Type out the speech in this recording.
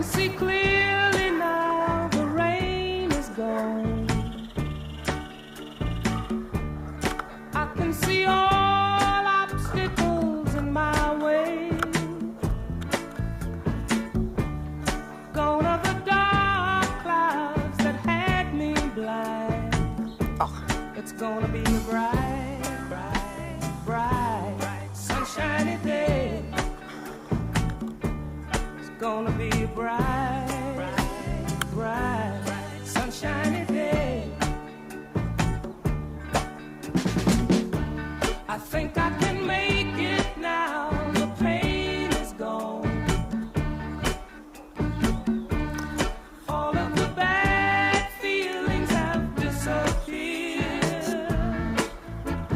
can see clearly now, the rain is gone. I can see all obstacles in my way. Gone are the dark clouds that had me blind. It's gonna be a bright, bright, bright, sunshiny day. It's gonna be a bright, bright, sunshiny day. I think